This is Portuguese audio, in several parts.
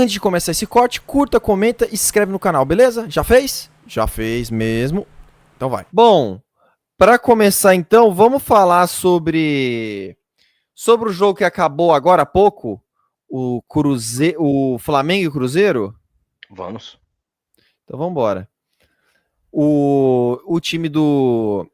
Antes de começar esse corte, curta, comenta e se inscreve no canal, beleza? Já fez? Já fez mesmo. Então vai. Bom, para começar então, vamos falar sobre o jogo que acabou agora há pouco, o Flamengo e o Cruzeiro. Vamos. Então vamos embora. O time do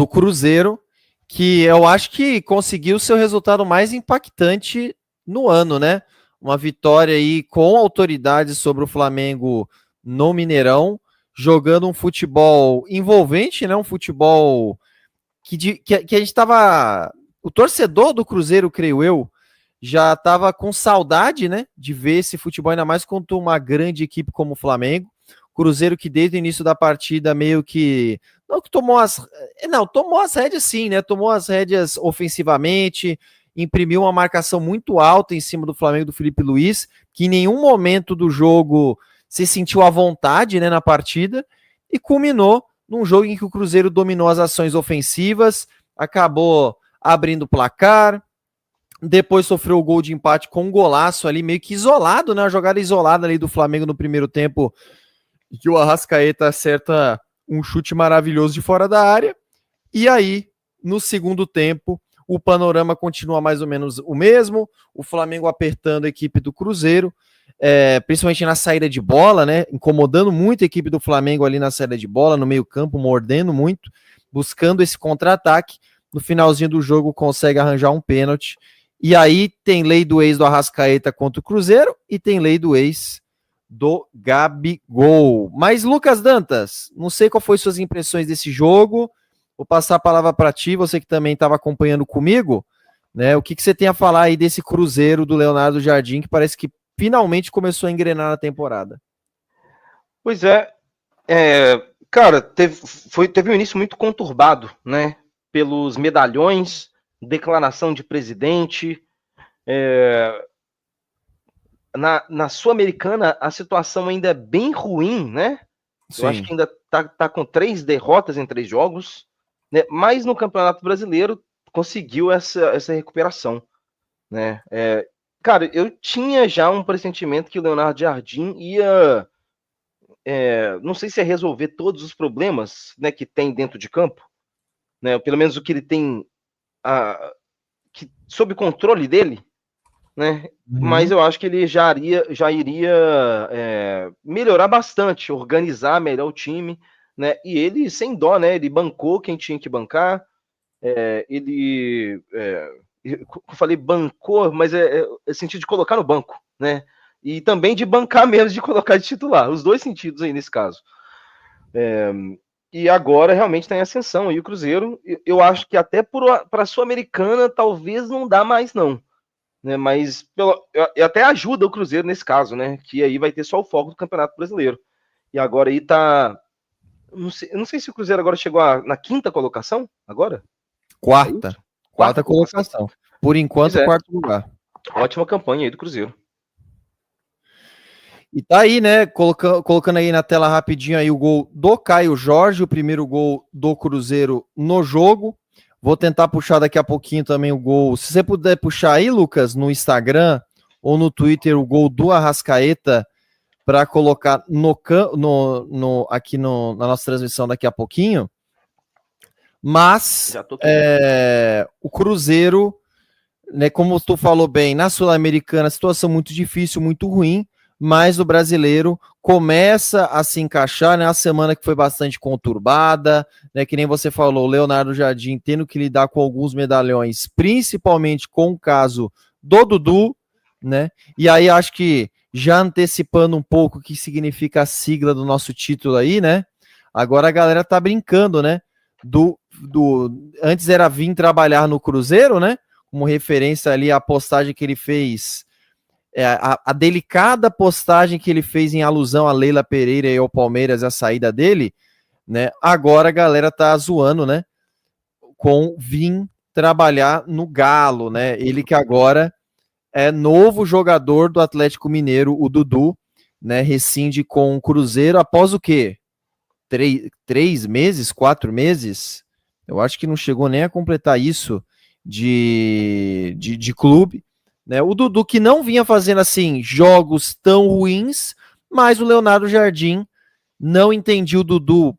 Cruzeiro, que eu acho que conseguiu o seu resultado mais impactante no ano, né? Uma vitória aí com autoridade sobre o Flamengo no Mineirão, jogando um futebol envolvente, né? Um futebol que a gente tava. O torcedor do Cruzeiro, creio eu, já tava com saudade, né? De ver esse futebol, ainda mais contra uma grande equipe como o Flamengo. Cruzeiro que desde o início da partida meio que. Não que tomou as. Não, tomou as rédeas sim, né? Tomou as rédeas ofensivamente, imprimiu uma marcação muito alta em cima do Flamengo do Felipe Luiz, que em nenhum momento do jogo se sentiu à vontade, né, na partida, e culminou num jogo em que o Cruzeiro dominou as ações ofensivas, acabou abrindo o placar, depois sofreu o gol de empate com um golaço ali, meio que isolado, né? Uma jogada isolada ali do Flamengo no primeiro tempo, que o Arrascaeta acerta um chute maravilhoso de fora da área. E aí, no segundo tempo, o panorama continua mais ou menos o mesmo, o Flamengo apertando a equipe do Cruzeiro, principalmente na saída de bola, né? Incomodando muito a equipe do Flamengo ali na saída de bola, no meio-campo, mordendo muito, buscando esse contra-ataque. No finalzinho do jogo, consegue arranjar um pênalti. E aí tem lei do ex do Arrascaeta contra o Cruzeiro e tem lei do ex do Gabigol. Mas, Lucas Dantas, não sei qual foi suas impressões desse jogo. Vou passar a palavra para ti, você que também estava acompanhando comigo, né? O que você tem a falar aí desse Cruzeiro do Leonardo Jardim, que parece que finalmente começou a engrenar na temporada? Pois é, cara, teve um início muito conturbado, né? Pelos medalhões, declaração de presidente. Na Sul-Americana, a situação ainda é bem ruim, né? Eu acho que Sim. ainda tá com 3 derrotas em 3 jogos, né? Mas no Campeonato Brasileiro conseguiu essa recuperação, né? Cara, eu tinha já um pressentimento que o Leonardo Jardim ia, não sei se é resolver todos os problemas, né, que tem dentro de campo, né? Pelo menos o que ele tem sob controle dele, né? Mas Uhum. eu acho que ele já iria melhorar bastante, organizar melhor o time, né? E ele sem dó, né? Ele bancou quem tinha que bancar. Eu falei bancou, mas é sentido de colocar no banco, né? E também de bancar menos de colocar de titular. Os dois sentidos aí nesse caso. E agora realmente está em ascensão. E o Cruzeiro, eu acho que até para a Sul-Americana talvez não dá mais, não. Né? Mas até ajuda o Cruzeiro nesse caso, né? Que aí vai ter só o foco do Campeonato Brasileiro. E agora aí tá. Eu não sei se o Cruzeiro agora chegou na quinta colocação. Agora? É Quarta. isso? Quarta Quarta colocação. colocação. Por Pois enquanto, é. quarto lugar. Ótima campanha aí do Cruzeiro. E tá aí, né? Colocando aí na tela rapidinho aí o gol do Caio Jorge, o primeiro gol do Cruzeiro no jogo. Vou tentar puxar daqui a pouquinho também o gol. Se você puder puxar aí, Lucas, no Instagram ou no Twitter, o gol do Arrascaeta para colocar aqui na nossa transmissão daqui a pouquinho. Mas Já tô querendo. o Cruzeiro, né, como tu falou bem, na Sul-Americana, situação muito difícil, muito ruim, mas o brasileiro começa a se encaixar, né? A semana que foi bastante conturbada, né? Que nem você falou, o Leonardo Jardim tendo que lidar com alguns medalhões, principalmente com o caso do Dudu, né? E aí acho que já antecipando um pouco o que significa a sigla do nosso título aí, né? Agora a galera tá brincando, né? Antes era vir trabalhar no Cruzeiro, né? Como referência ali à postagem que ele fez, a delicada postagem que ele fez em alusão a Leila Pereira e ao Palmeiras, a saída dele, né? Agora a galera tá zoando, né? Com vir trabalhar no Galo, né? Ele que agora é novo jogador do Atlético Mineiro, o Dudu, né? Rescinde com o Cruzeiro após o quê? 3 meses, 4 meses? Eu acho que não chegou nem a completar isso de clube, né? O Dudu que não vinha fazendo assim jogos tão ruins, mas o Leonardo Jardim não entendia o Dudu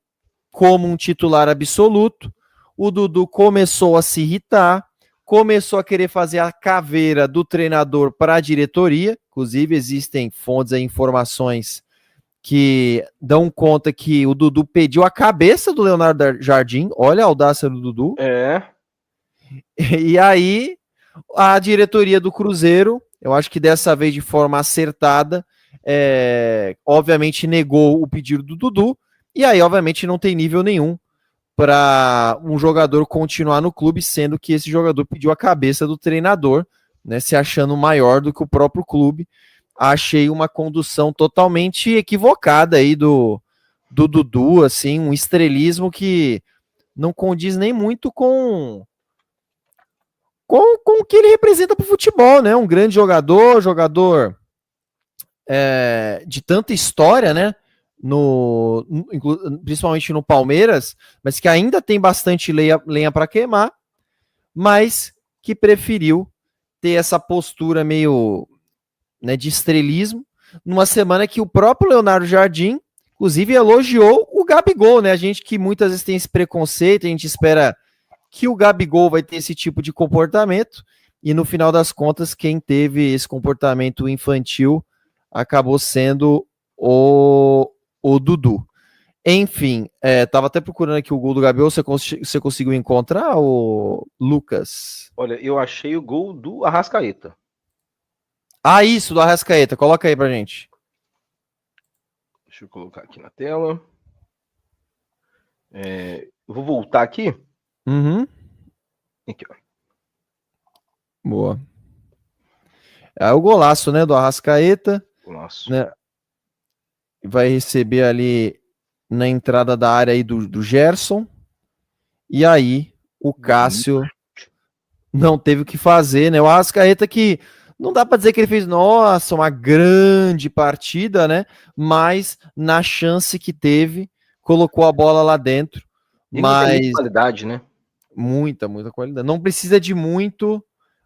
como um titular absoluto. O Dudu começou a se irritar, começou a querer fazer a caveira do treinador para a diretoria. Inclusive, existem fontes e informações que dão conta que o Dudu pediu a cabeça do Leonardo Jardim. Olha a audácia do Dudu. E aí, a diretoria do Cruzeiro, eu acho que dessa vez de forma acertada, obviamente negou o pedido do Dudu. E aí, obviamente, não tem nível nenhum para um jogador continuar no clube, sendo que esse jogador pediu a cabeça do treinador, né, se achando maior do que o próprio clube. Achei uma condução totalmente equivocada aí do Dudu, assim, um estrelismo que não condiz nem muito com o que ele representa para o futebol, né? Um grande jogador de tanta história, né? Principalmente no Palmeiras, mas que ainda tem bastante lenha para queimar, mas que preferiu ter essa postura meio, né, de estrelismo, numa semana que o próprio Leonardo Jardim, inclusive, elogiou o Gabigol, né? A gente que muitas vezes tem esse preconceito, a gente espera que o Gabigol vai ter esse tipo de comportamento, e no final das contas, quem teve esse comportamento infantil acabou sendo o Dudu. Enfim, tava até procurando aqui o gol do Gabigol, você conseguiu encontrar, o Lucas? Olha, eu achei o gol do Arrascaeta. Ah, isso, do Arrascaeta, coloca aí pra gente. Deixa eu colocar aqui na tela. Eu vou voltar aqui. Uhum. Aqui, ó. Boa. É o golaço, né, do Arrascaeta. Golaço. Né? Vai receber ali na entrada da área aí do Gerson. E aí o Cássio não teve o que fazer, né? O Arrascaeta que não dá para dizer que ele fez, nossa, uma grande partida, né? Mas na chance que teve, colocou a bola lá dentro. Mas muita qualidade, né? Muita qualidade. Não precisa de muito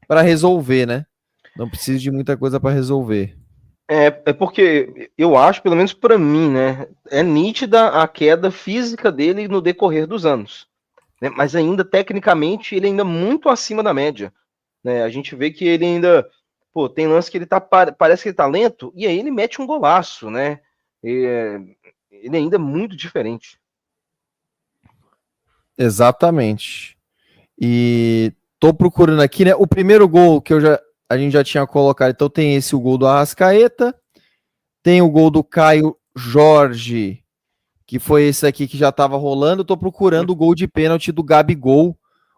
para resolver, né? Não precisa de muita coisa para resolver. É porque eu acho, pelo menos para mim, né? É nítida a queda física dele no decorrer dos anos. Né, mas ainda, tecnicamente, ele ainda muito acima da média. Né? A gente vê que ele ainda... Pô, tem lance que ele parece que ele tá lento, e aí ele mete um golaço, né? Ele ainda é muito diferente. Exatamente. E tô procurando aqui, né? O primeiro gol que a gente já tinha colocado, então tem esse o gol do Arrascaeta, tem o gol do Caio Jorge, que foi esse aqui que já estava rolando. Tô procurando o gol de pênalti do Gabigol,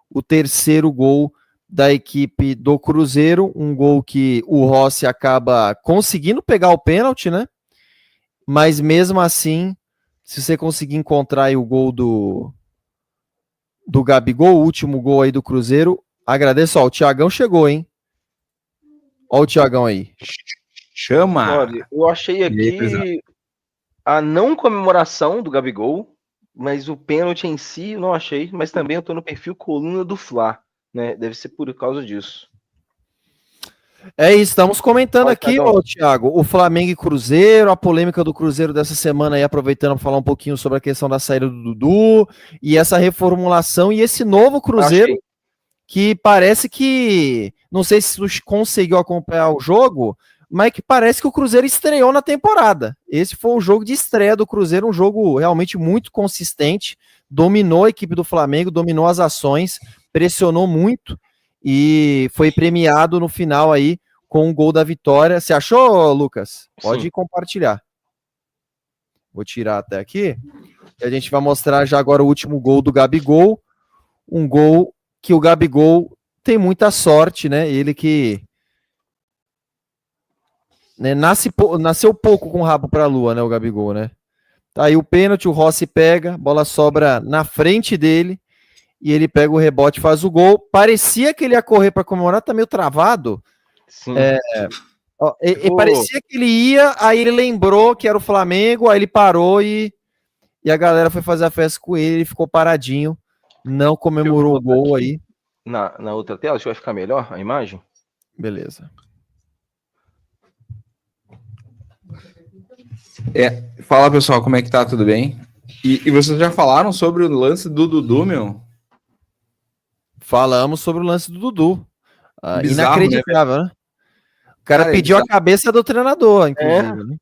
o terceiro gol da equipe do Cruzeiro, um gol que o Rossi acaba conseguindo pegar o pênalti, né? Mas mesmo assim, se você conseguir encontrar aí o gol do Gabigol, o último gol aí do Cruzeiro, agradeço. Ó, o Thiagão chegou, hein? Ó o Thiagão aí. Chama! Olha, eu achei aqui a não comemoração do Gabigol, mas o pênalti em si eu não achei, mas também eu tô no perfil coluna do Fla, né? Deve ser por causa disso. É isso, estamos comentando aqui, Thiagão. ó, Thiago, o Flamengo e Cruzeiro, a polêmica do Cruzeiro dessa semana aí, aproveitando para falar um pouquinho sobre a questão da saída do Dudu e essa reformulação e esse novo Cruzeiro que parece que, não sei se tu conseguiu acompanhar o jogo, mas que parece que o Cruzeiro estreou na temporada. Esse foi o jogo de estreia do Cruzeiro, um jogo realmente muito consistente, dominou a equipe do Flamengo, dominou as ações, pressionou muito e foi premiado no final aí com o gol da vitória. Você achou, Lucas? Pode compartilhar. Vou tirar até aqui. E a gente vai mostrar já agora o último gol do Gabigol, um gol que o Gabigol tem muita sorte, né? Ele que, né, nasceu pouco com o rabo para a lua, né, o Gabigol, né? Tá aí o pênalti, o Rossi pega, bola sobra na frente dele e ele pega o rebote e faz o gol. Parecia que ele ia correr para comemorar, tá meio travado. Sim. Parecia que ele ia, aí ele lembrou que era o Flamengo, aí ele parou e a galera foi fazer a festa com ele, ele ficou paradinho, não comemorou o gol aí. Na outra tela, acho que vai ficar melhor a imagem. Beleza. Fala, pessoal, como é que tá? Tudo bem? E vocês já falaram sobre o lance do Dudu, meu? Falamos sobre o lance do Dudu. Bizarro, Inacreditável, né? O cara pediu a cabeça do treinador, inclusive. Né?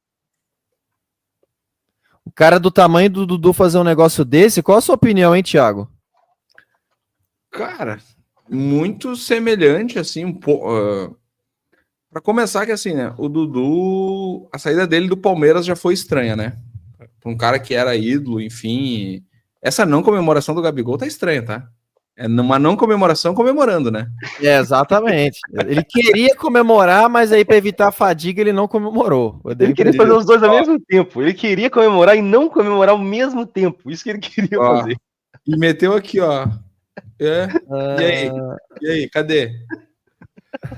O cara do tamanho do Dudu fazer um negócio desse, qual a sua opinião, hein, Thiago? Cara, muito semelhante, assim, um pouco. Para começar, que assim, né? O Dudu, a saída dele do Palmeiras já foi estranha, né? Para um cara que era ídolo, enfim. Essa não comemoração do Gabigol tá estranha, tá? É uma não comemoração comemorando, né? Exatamente. Ele queria comemorar, mas aí para evitar a fadiga ele não comemorou. Ele queria fazer os dois ao mesmo tempo. Ele queria comemorar e não comemorar ao mesmo tempo. Isso que ele queria fazer. E meteu aqui, ó. E aí, cadê?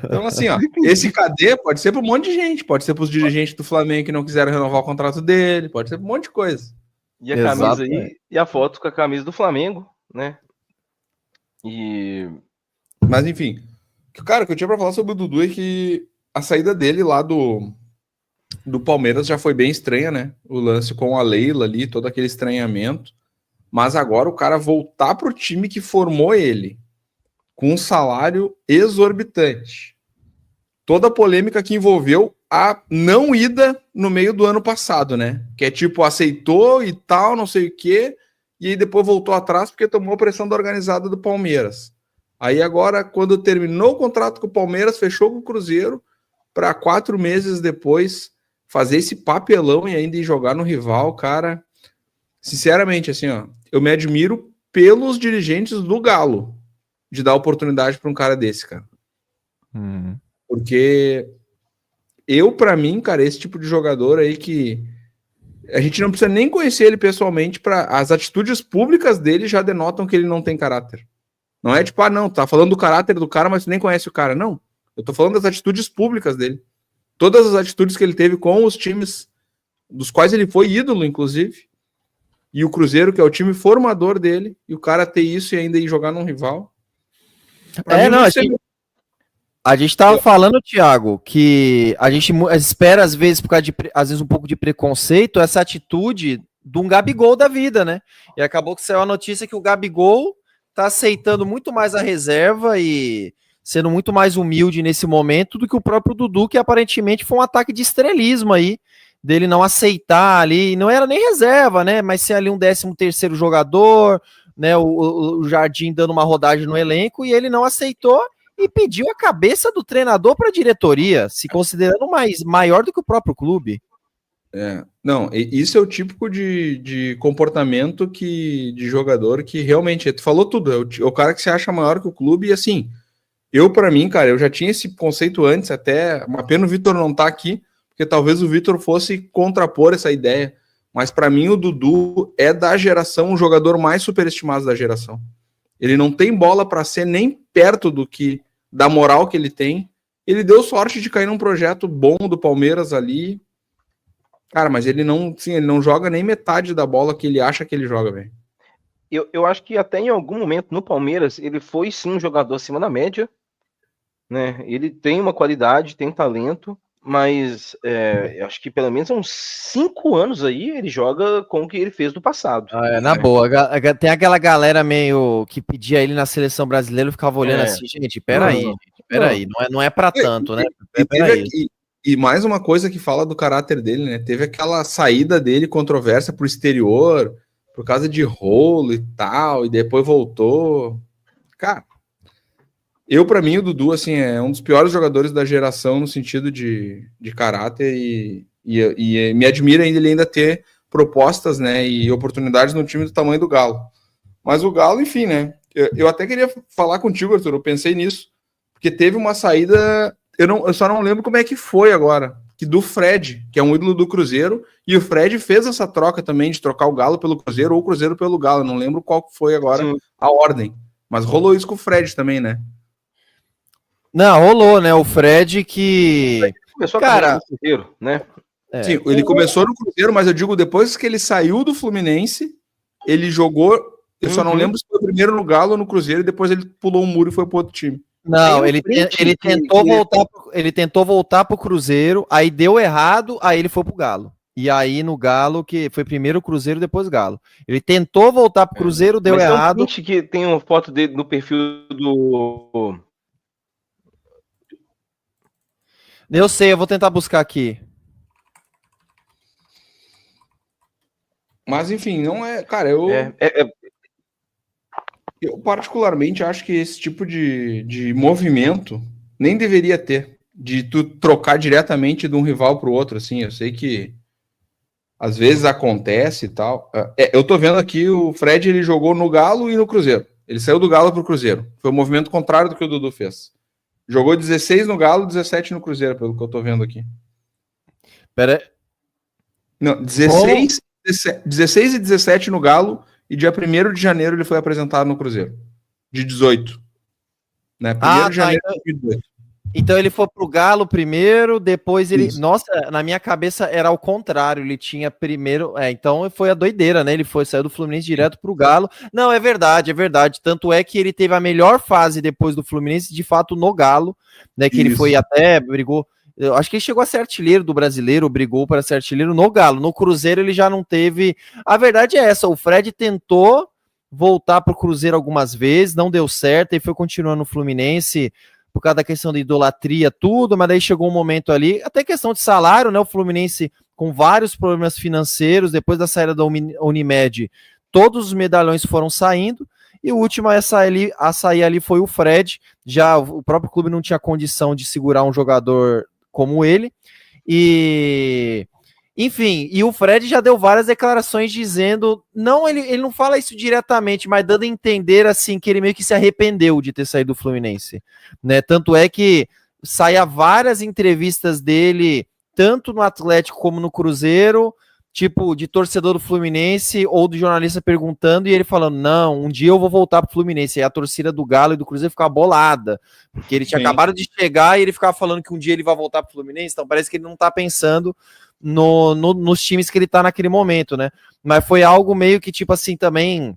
Então, assim, ó, esse cadê pode ser para um monte de gente, pode ser para os dirigentes do Flamengo que não quiseram renovar o contrato dele, pode ser para um monte de coisa. E a camisa aí, e a foto com a camisa do Flamengo, né? Mas, enfim, cara, o que eu tinha para falar sobre o Dudu é que a saída dele lá do Palmeiras já foi bem estranha, né? O lance com a Leila ali, todo aquele estranhamento. Mas agora o cara voltar pro time que formou ele, com um salário exorbitante. Toda a polêmica que envolveu a não ida no meio do ano passado, né? Que é tipo, aceitou e tal, não sei o quê, e aí depois voltou atrás porque tomou pressão da organizada do Palmeiras. Aí agora, quando terminou o contrato com o Palmeiras, fechou com o Cruzeiro, para 4 meses depois fazer esse papelão e ainda ir jogar no rival, cara. Sinceramente, assim, ó, eu me admiro pelos dirigentes do Galo de dar oportunidade para um cara desse, cara. Porque para mim, cara, esse tipo de jogador aí que a gente não precisa nem conhecer ele pessoalmente, as atitudes públicas dele já denotam que ele não tem caráter. Não é tipo, não, tá falando do caráter do cara, mas você nem conhece o cara. Não, eu tô falando das atitudes públicas dele. Todas as atitudes que ele teve com os times dos quais ele foi ídolo, inclusive, e o Cruzeiro, que é o time formador dele, e o cara ter isso e ainda ir jogar num rival. A gente tava falando, Thiago, que a gente espera, às vezes, por causa de, às vezes, um pouco de preconceito, essa atitude de um Gabigol da vida, né? E acabou que saiu a notícia que o Gabigol tá aceitando muito mais a reserva e sendo muito mais humilde nesse momento do que o próprio Dudu, que aparentemente foi um ataque de estrelismo aí, dele não aceitar ali, não era nem reserva, né? Mas ser ali um 13º jogador, né? O Jardim dando uma rodagem no elenco e ele não aceitou e pediu a cabeça do treinador para a diretoria, se considerando maior do que o próprio clube. Não, isso é o típico de comportamento de jogador que realmente, tu falou tudo, é o cara que se acha maior que o clube, e assim, para mim, cara, eu já tinha esse conceito antes, até, uma pena o Vitor não tá aqui, porque talvez o Vitor fosse contrapor essa ideia, mas para mim o Dudu é da geração o jogador mais superestimado da geração. Ele não tem bola para ser nem perto da moral que ele tem. Ele deu sorte de cair num projeto bom do Palmeiras ali. Cara, mas ele não joga nem metade da bola que ele acha que ele joga, velho. Eu acho que até em algum momento no Palmeiras ele foi sim um jogador acima da média, né? Ele tem uma qualidade, tem talento, mas eu acho que pelo menos há uns 5 anos aí ele joga com o que ele fez no passado. Na boa, tem aquela galera meio que pedia ele na seleção brasileira, eu ficava olhando assim, gente, peraí, não é pra tanto, né? E mais uma coisa que fala do caráter dele, né? Teve aquela saída dele controversa pro exterior, por causa de rolo e tal, e depois voltou. Cara, pra mim, o Dudu, assim, é um dos piores jogadores da geração no sentido de caráter e me admira ele ainda ter propostas, né, e oportunidades no time do tamanho do Galo. Mas o Galo, enfim, né, eu até queria falar contigo, Arthur, eu pensei nisso, porque teve uma saída, eu só não lembro como é que foi agora, que do Fred, que é um ídolo do Cruzeiro, e o Fred fez essa troca também de trocar o Galo pelo Cruzeiro ou o Cruzeiro pelo Galo, eu não lembro qual foi agora a ordem, mas rolou isso com o Fred também, né? Não, rolou, né? O Fred que... Começou no Cruzeiro, né? Sim, ele começou no Cruzeiro, mas eu digo, depois que ele saiu do Fluminense, ele jogou, eu só não lembro se foi primeiro no Galo ou no Cruzeiro, e depois ele pulou um muro e foi pro outro time. Não, ele tentou voltar pro Cruzeiro, aí deu errado, aí ele foi pro Galo. E aí no Galo, que foi primeiro o Cruzeiro, depois o Galo. Ele tentou voltar pro Cruzeiro, deu errado. Tem um que tem uma foto dele no perfil do... Eu sei, eu vou tentar buscar aqui. Mas enfim, não é. Cara, eu particularmente acho que esse tipo de movimento nem deveria ter. De tu trocar diretamente de um rival para o outro, assim. Eu sei que às vezes acontece e tal. Eu tô vendo aqui o Fred, ele jogou no Galo e no Cruzeiro. Ele saiu do Galo pro Cruzeiro. Foi o movimento contrário do que o Dudu fez. Jogou 16 no Galo, 17 no Cruzeiro, pelo que eu tô vendo aqui. Pera. Não, 16 e 17 no Galo e dia 1º de janeiro ele foi apresentado no Cruzeiro. De 18. Né? 1º de janeiro de 2018. Então ele foi pro Galo primeiro, depois ele... Isso. Nossa, na minha cabeça era o contrário, ele tinha primeiro... então foi a doideira, né? Ele saiu do Fluminense direto pro Galo. Não, é verdade. Tanto é que ele teve a melhor fase depois do Fluminense, de fato, no Galo, né? Que ele foi até, brigou... Eu acho que ele chegou a ser artilheiro do Brasileiro, brigou para ser artilheiro no Galo. No Cruzeiro ele já não teve... A verdade é essa, o Fred tentou voltar pro Cruzeiro algumas vezes, não deu certo, e foi continuando no Fluminense por causa da questão da idolatria, tudo, mas daí chegou um momento ali, até questão de salário, né? O Fluminense com vários problemas financeiros, depois da saída da Unimed, todos os medalhões foram saindo, e o último a sair ali foi o Fred. Já o próprio clube não tinha condição de segurar um jogador como ele, e enfim, e o Fred já deu várias declarações dizendo, não, ele não fala isso diretamente, mas dando a entender assim que ele meio que se arrependeu de ter saído do Fluminense, né? Tanto é que saia várias entrevistas dele, tanto no Atlético como no Cruzeiro, tipo, de torcedor do Fluminense ou do jornalista perguntando, e ele falando, não, um dia eu vou voltar pro Fluminense. E a torcida do Galo e do Cruzeiro ficava bolada, porque ele tinha acabado de chegar e ele ficava falando que um dia ele vai voltar pro Fluminense, então parece que ele não tá pensando nos times que ele tá naquele momento, né? Mas foi algo meio que, tipo assim, também...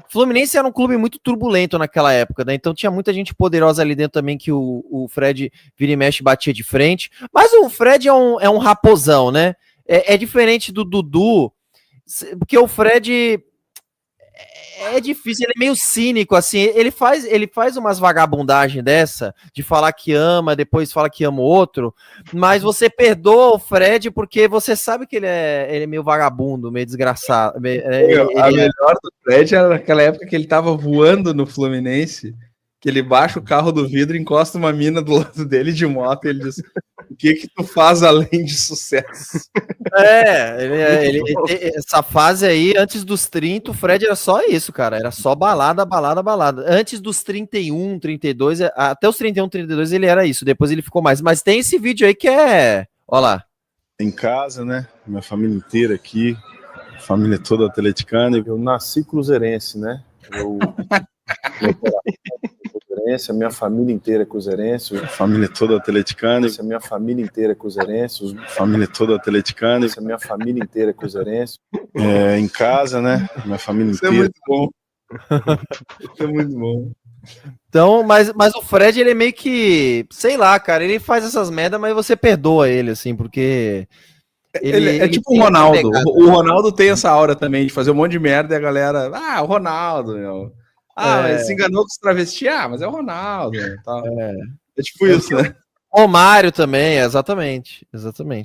Fluminense era um clube muito turbulento naquela época, né? Então tinha muita gente poderosa ali dentro também que o Fred vira e mexe batia de frente. Mas o Fred é um raposão, né? É diferente do Dudu, porque o Fred é difícil, ele é meio cínico, assim, ele faz umas vagabundagens dessa, de falar que ama, depois fala que ama o outro, mas você perdoa o Fred porque você sabe que ele é meio vagabundo, meio desgraçado. A melhor do Fred era naquela época que ele tava voando no Fluminense, que ele baixa o carro do vidro, encosta uma mina do lado dele de moto e ele diz: o que tu faz além de sucesso? Essa fase aí, antes dos 30, o Fred era só isso, cara, era só balada. Antes dos 31, 32, até os 31, 32 ele era isso, depois ele ficou mais. Mas tem esse vídeo aí que é... Olha lá. Em casa, né, minha família inteira aqui, família toda atleticana. Eu nasci cruzeirense, né, a minha família inteira é cruzeirense, a família toda atleticana, a minha família inteira é cruzeirense, a família toda atleticana, a minha família inteira é cruzeirense. Em casa, né, minha família inteira. Isso é muito bom. Isso é muito bom. Então, mas o Fred, ele é meio que, sei lá, cara, ele faz essas merdas, mas você perdoa ele, assim, porque... Ele é tipo o Ronaldo. O Ronaldo tem essa aura também de fazer um monte de merda e a galera... Ah, o Ronaldo, meu... mas se enganou com os travestis, mas é o Ronaldo. Tá. É tipo isso, né? Romário também, exatamente.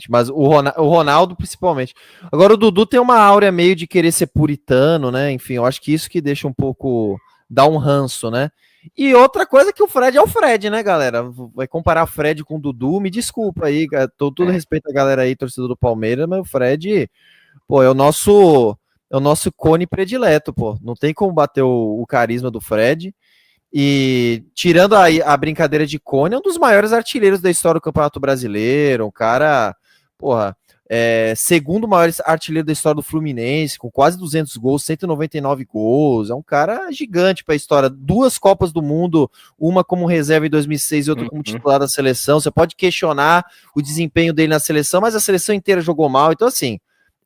Mas o Ronaldo, principalmente. Agora, o Dudu tem uma áurea meio de querer ser puritano, né? Enfim, eu acho que isso que deixa um pouco... dá um ranço, né? E outra coisa que o Fred é o Fred, né, galera? Vai comparar o Fred com o Dudu, me desculpa aí, todo respeito à galera aí, torcedor do Palmeiras, mas o Fred, pô, é o nosso cone predileto, pô. Não tem como bater o carisma do Fred. E tirando a brincadeira de cone, é um dos maiores artilheiros da história do Campeonato Brasileiro. Um cara, porra, segundo maior artilheiro da história do Fluminense, com quase 200 gols, 199 gols. É um cara gigante para a história. 2 Copas do Mundo, uma como reserva em 2006 e outra como titular da seleção. Você pode questionar o desempenho dele na seleção, mas a seleção inteira jogou mal. Então, assim,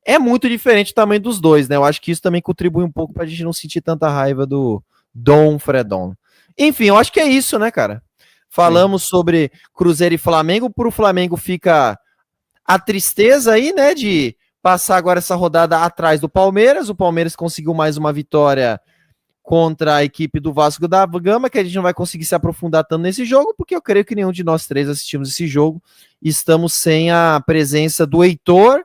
é muito diferente o tamanho dos dois, né? Eu acho que isso também contribui um pouco para a gente não sentir tanta raiva do Dom Fredon. Enfim, eu acho que é isso, né, cara? Falamos sobre Cruzeiro e Flamengo. Pro Flamengo fica a tristeza aí, né, de passar agora essa rodada atrás do Palmeiras. O Palmeiras conseguiu mais uma vitória contra a equipe do Vasco da Gama, que a gente não vai conseguir se aprofundar tanto nesse jogo, porque eu creio que nenhum de nós três assistimos esse jogo. Estamos sem a presença do Heitor,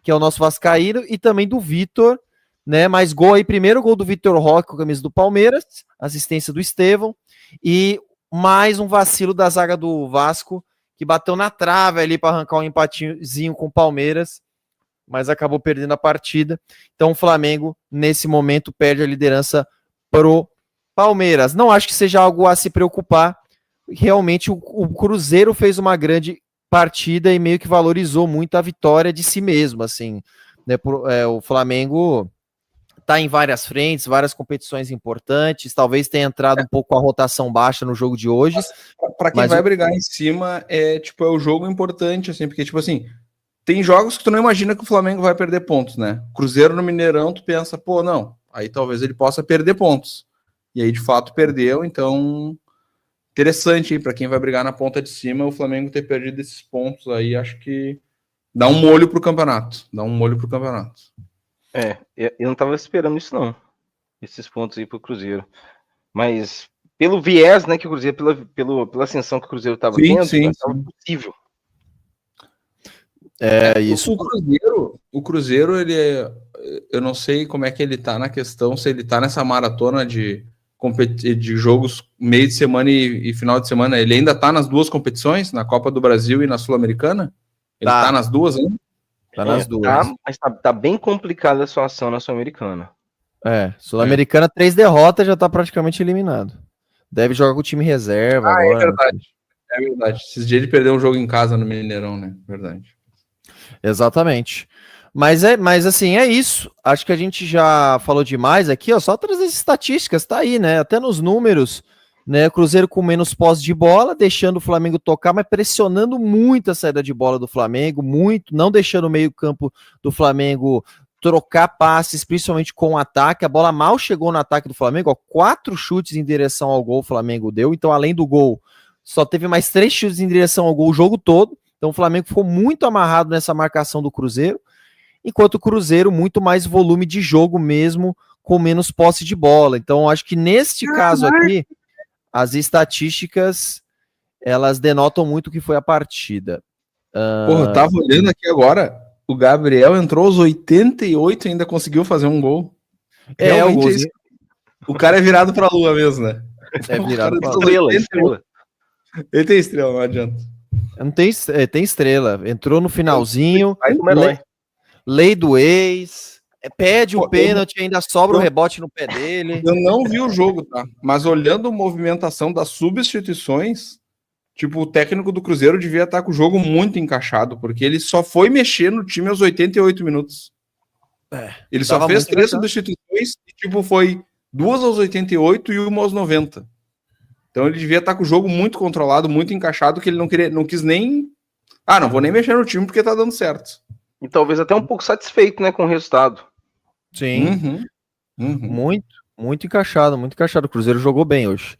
que é o nosso vascaíno, e também do Vitor, né? Mas gol aí, primeiro gol do Vitor Roque com a camisa do Palmeiras, assistência do Estevão, e mais um vacilo da zaga do Vasco, que bateu na trave ali para arrancar um empatezinho com o Palmeiras, mas acabou perdendo a partida. Então o Flamengo, nesse momento, perde a liderança pro Palmeiras. Não acho que seja algo a se preocupar. Realmente o Cruzeiro fez uma grande partida e meio que valorizou muito a vitória de si mesmo, assim, né? O Flamengo tá em várias frentes, várias competições importantes, talvez tenha entrado um pouco com a rotação baixa no jogo de hoje. Para quem vai brigar em cima, é o jogo importante, assim, porque, tipo assim, tem jogos que tu não imagina que o Flamengo vai perder pontos, né? Cruzeiro no Mineirão, tu pensa, pô, não, aí talvez ele possa perder pontos. E aí, de fato, perdeu, então interessante, para quem vai brigar na ponta de cima, o Flamengo ter perdido esses pontos aí, acho que dá um molho pro campeonato. Eu não tava esperando isso, não. Esses pontos aí pro Cruzeiro. Mas pelo viés, né, que o Cruzeiro, pela ascensão que o Cruzeiro tava tendo, tava possível. Isso. O Cruzeiro, ele eu não sei como é que ele tá na questão, se ele tá nessa maratona de jogos meio de semana e final de semana. Ele ainda tá nas duas competições, na Copa do Brasil e na Sul-Americana? Ele tá nas duas ainda? Tá nas duas. Mas tá bem complicada a situação na Sul-Americana. Sul-Americana, 3 derrotas, já tá praticamente eliminado. Deve jogar com o time reserva agora. É verdade. Esses dias ele perdeu um jogo em casa no Mineirão, né? Verdade. Exatamente. Mas assim, é isso. Acho que a gente já falou demais aqui, ó. Só trazer as estatísticas, tá aí, né? Até nos números, né? Cruzeiro com menos posse de bola, deixando o Flamengo tocar, mas pressionando muito a saída de bola do Flamengo, muito, não deixando o meio-campo do Flamengo trocar passes, principalmente com o ataque. A bola mal chegou no ataque do Flamengo, ó, 4 chutes em direção ao gol o Flamengo deu. Então, além do gol, só teve mais 3 chutes em direção ao gol o jogo todo. Então, o Flamengo ficou muito amarrado nessa marcação do Cruzeiro, enquanto o Cruzeiro muito mais volume de jogo mesmo, com menos posse de bola. Então, acho que neste caso aqui, as estatísticas, elas denotam muito o que foi a partida. Porra, eu tava olhando aqui agora, o Gabriel entrou aos 88 e ainda conseguiu fazer um gol. O cara é virado pra lua mesmo, né? É virado pra lua. Estrela. Ele tem estrela, não adianta. Não tem, tem estrela. Entrou no finalzinho. Herói. Lei do ex. Pede o pênalti, ainda sobra o rebote no pé dele. Eu não vi o jogo, tá? Mas olhando a movimentação das substituições, tipo, o técnico do Cruzeiro devia estar com o jogo muito encaixado, porque ele só foi mexer no time aos 88 minutos. Ele só fez 3 substituições e, tipo, foi 2 aos 88 e 1 aos 90. Então ele devia estar com o jogo muito controlado, muito encaixado, que ele não quis nem... não vou nem mexer no time porque tá dando certo. E talvez até um pouco satisfeito, né, com o resultado. Sim. Muito encaixado, muito encaixado. O Cruzeiro jogou bem hoje.